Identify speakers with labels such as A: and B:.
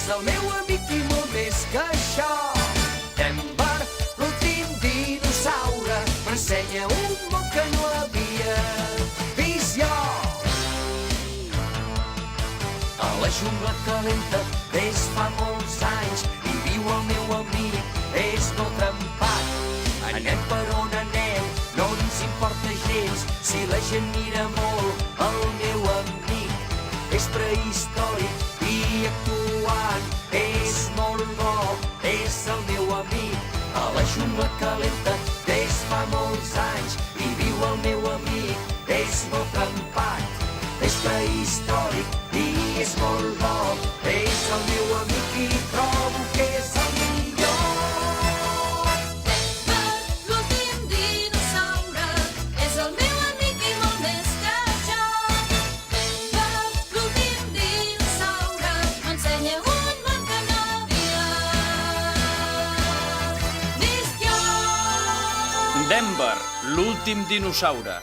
A: és el meu amic i molt més que això. Denver, l'últim dinosaure, m'ensenya un món que no havia vist jo. A la jungla calenta des fa molts anys hi viu el meu amic, és molt trempat. Anem per on anem, no ens importa gens si la gent mira molt el meu amic. És prehistòric i actuant, és molt bo, és el meu amic. A la jungla calenta des fa molts anys hi viu el meu amic, és molt trempat. És prehistòric i és molt bo, és el meu amic i trobo que és el millor.
B: L'últim dinosaure és el meu amic i molt més que això. L'últim dinosaure m'ensenya un món que no havia vist jo.
C: Denver, l'últim dinosaure.